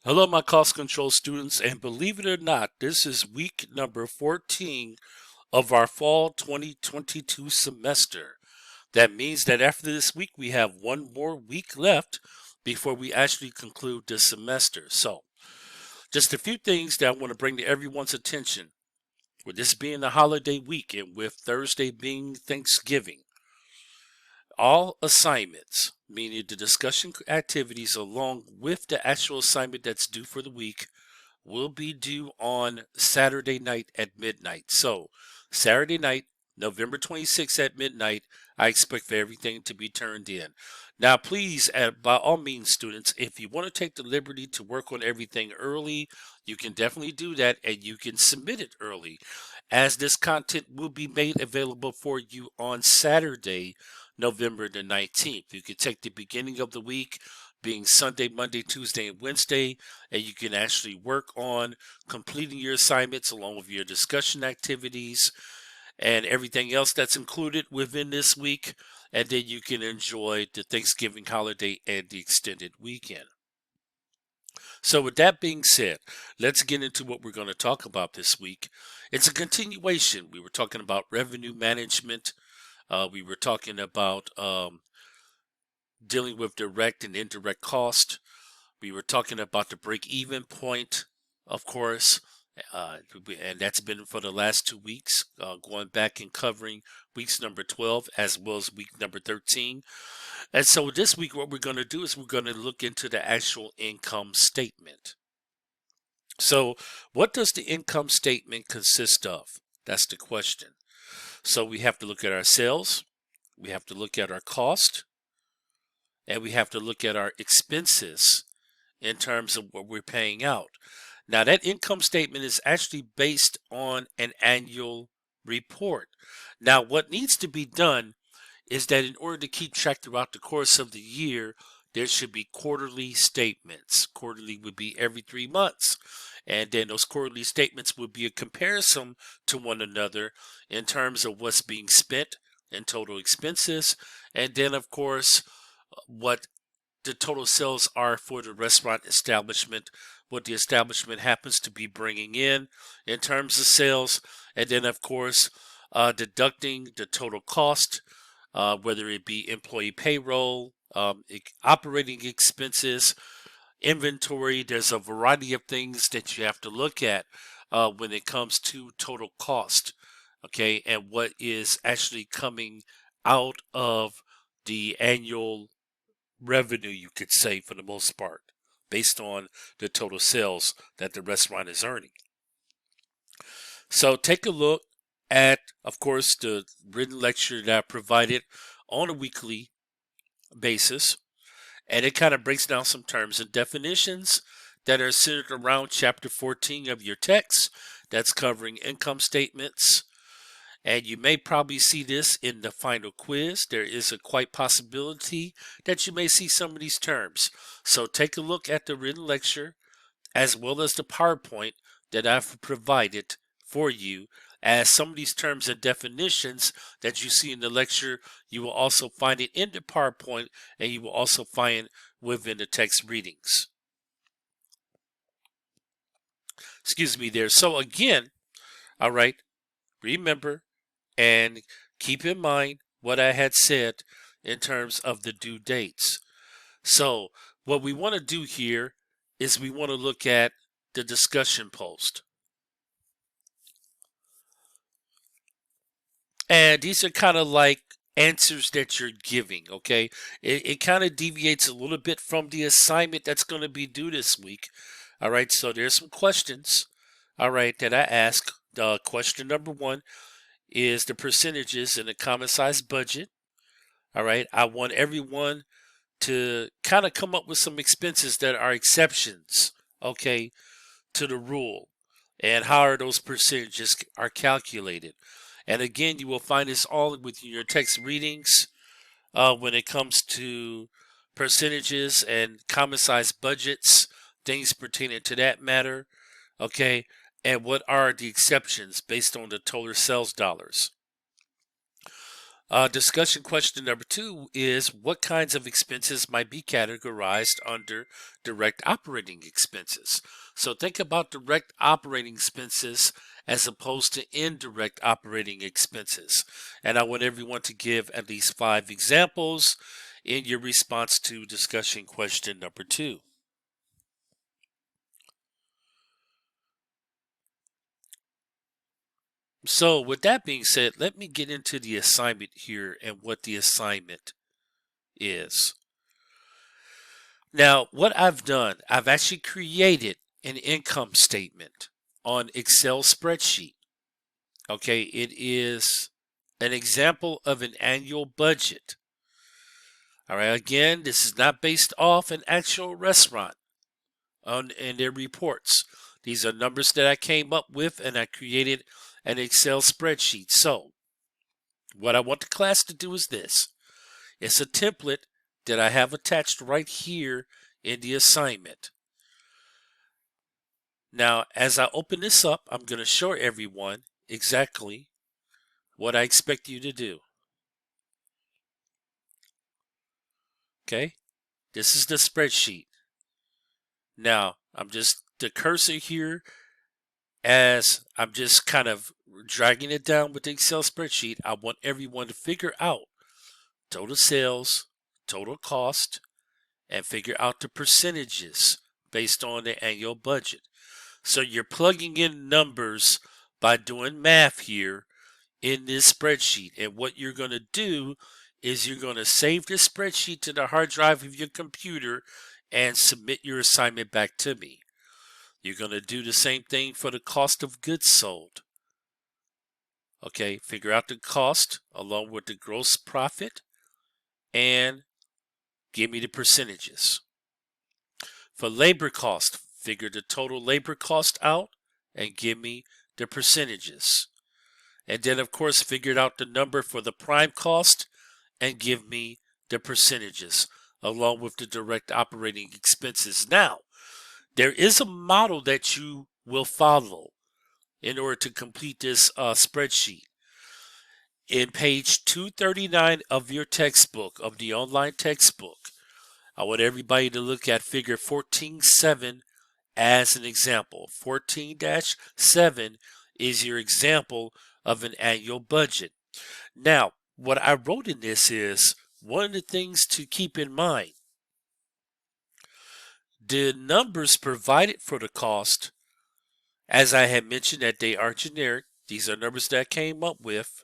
Hello, my cost control students, and believe it or not, this is week number 14 of our fall 2022 semester. That means that after this week, we have one more week left before we actually conclude this semester. So, just a few things that I want to bring to everyone's attention. With this being the holiday week and with Thursday being Thanksgiving, all assignments, meaning the discussion activities along with the actual assignment that's due for the week, will be due on Saturday night at midnight. So, Saturday night, November 26th at midnight, I expect for everything to be turned in. Now, please, by all means, students, if you want to take the liberty to work on everything early, you can definitely do that and you can submit it early, as this content will be made available for you on Saturday, November the 19th. You can take the beginning of the week, being Sunday, Monday, Tuesday, and Wednesday, and you can actually work on completing your assignments along with your discussion activities and everything else that's included within this week. And then you can enjoy the Thanksgiving holiday and the extended weekend. So, with that being said, let's get into what we're going to talk about this week. It's a continuation. We were talking about revenue management. We were talking about dealing with direct and indirect cost. We were talking about the break-even point, of course, and that's been for the last 2 weeks, going back and covering weeks number 12 as well as week number 13. And so this week, what we're going to do is we're going to look into the actual income statement. So what does the income statement consist of? That's the question. So we have to look at our sales, we have to look at our cost, and we have to look at our expenses in terms of what we're paying out. Now, that income statement is actually based on an annual report. Now, what needs to be done is that in order to keep track throughout the course of the year, there should be quarterly statements. Quarterly would be every 3 months. And then those quarterly statements would be a comparison to one another in terms of what's being spent in total expenses. And then, of course, what the total sales are for the restaurant establishment, what the establishment happens to be bringing in terms of sales, and then, of course, deducting the total cost, whether it be employee payroll, operating expenses, inventory. There's a variety of things that you have to look at when it comes to total cost, okay, and what is actually coming out of the annual revenue, you could say, for the most part, based on the total sales that the restaurant is earning. So take a look at, of course, the written lecture that I provided on a weekly basis, and it kind of breaks down some terms and definitions that are centered around chapter 14 of your text. That's covering income statements. And you may probably see this in the final quiz. There is a quite possibility that you may see some of these terms. So take a look at the written lecture as well as the PowerPoint that I've provided for you, as some of these terms and definitions that you see in the lecture, you will also find it in the PowerPoint, and you will also find it within the text readings. Excuse me there. So again, all right, remember and keep in mind what I had said in terms of the due dates. So what we want to do here is we want to look at the discussion post. And these are kind of like answers that you're giving, okay? It kind of deviates a little bit from the assignment that's going to be due this week. All right, so there's some questions, all right, that I ask. Question number 1 is the percentages in the common size budget. All right, I want everyone to kind of come up with some expenses that are exceptions, okay, to the rule, and how are those percentages are calculated. And again, you will find this all within your text readings when it comes to percentages and common size budgets, things pertaining to that matter, okay, and what are the exceptions based on the total sales dollars. Discussion question number 2 is what kinds of expenses might be categorized under direct operating expenses? So think about direct operating expenses as opposed to indirect operating expenses. And I want everyone to give at least 5 examples in your response to discussion question number 2. So with that being said, let me get into the assignment here and what the assignment is. Now, what I've done, I've actually created an income statement on Excel spreadsheet. Okay, it is an example of an annual budget. All right, again, this is not based off an actual restaurant and their reports. These are numbers that I came up with and I created an Excel spreadsheet. So, what I want the class to do is this. It's a template that I have attached right here in the assignment. Now, as I open this up, I'm going to show everyone exactly what I expect you to do. Okay, this is the spreadsheet. Now, the cursor here, as I'm just kind of dragging it down with the Excel spreadsheet, I want everyone to figure out total sales, total cost, and figure out the percentages based on the annual budget. So you're plugging in numbers by doing math here in this spreadsheet. And what you're going to do is you're going to save this spreadsheet to the hard drive of your computer and submit your assignment back to me. You're going to do the same thing for the cost of goods sold. Okay, figure out the cost along with the gross profit and give me the percentages. For labor cost, figure the total labor cost out and give me the percentages. And then, of course, figure out the number for the prime cost and give me the percentages along with the direct operating expenses. Now, there is a model that you will follow in order to complete this spreadsheet. In page 239 of your textbook, of the online textbook, I want everybody to look at figure 14.7 as an example. 14-7 is your example of an annual budget. Now, what I wrote in this is one of the things to keep in mind. The numbers provided for the cost, as I had mentioned, that they are generic. These are numbers that I came up with.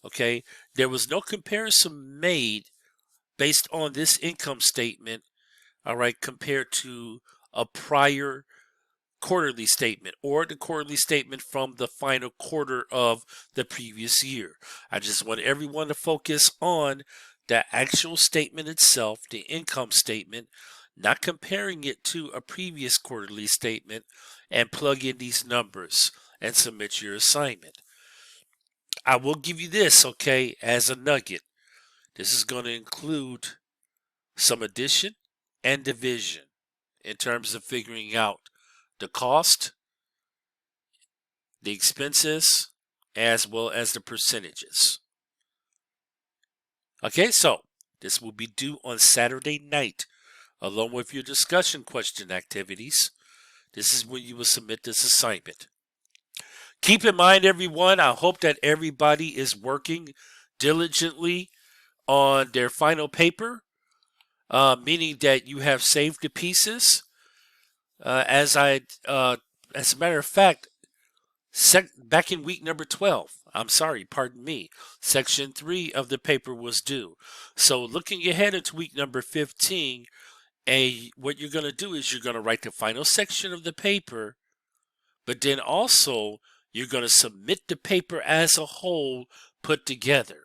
Okay, there was no comparison made based on this income statement, all right, compared to a prior quarterly statement or the quarterly statement from the final quarter of the previous year. I just want everyone to focus on the actual statement itself, the income statement, not comparing it to a previous quarterly statement, and plug in these numbers and submit your assignment. I will give you this, okay, as a nugget. This is going to include some addition and division in terms of figuring out the cost, the expenses, as well as the percentages. Okay, so this will be due on Saturday night along with your discussion question activities. This is when you will submit this assignment. Keep in mind, everyone, I hope that everybody is working diligently on their final paper, meaning that you have saved the pieces. As a matter of fact, back in week number 12, pardon me, section 3 of the paper was due. So looking ahead into week number 15, what you're going to do is you're going to write the final section of the paper, but then also you're going to submit the paper as a whole put together.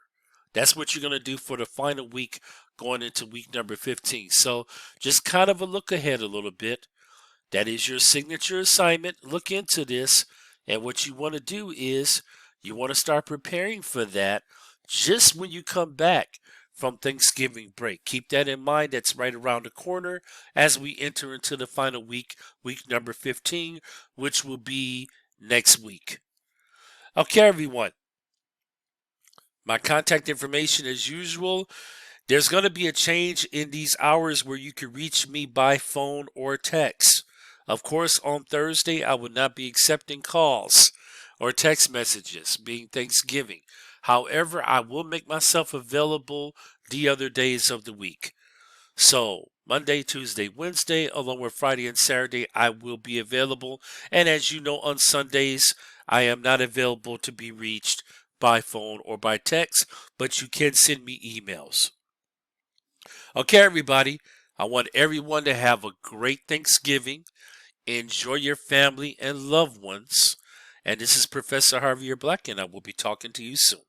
That's what you're going to do for the final week going into week number 15. So just kind of a look ahead a little bit. That is your signature assignment. Look into this. And what you want to do is you want to start preparing for that just when you come back from Thanksgiving break. Keep that in mind. That's right around the corner as we enter into the final week, week number 15, which will be next week. Okay, everyone. My contact information as usual. There's going to be a change in these hours where you can reach me by phone or text. Of course, on Thursday, I will not be accepting calls or text messages, being Thanksgiving. However, I will make myself available the other days of the week. So, Monday, Tuesday, Wednesday, along with Friday and Saturday, I will be available. And as you know, on Sundays, I am not available to be reached by phone or by text, but you can send me emails. Okay, everybody, I want everyone to have a great Thanksgiving. Enjoy your family and loved ones. And this is Professor Javier Black, and I will be talking to you soon.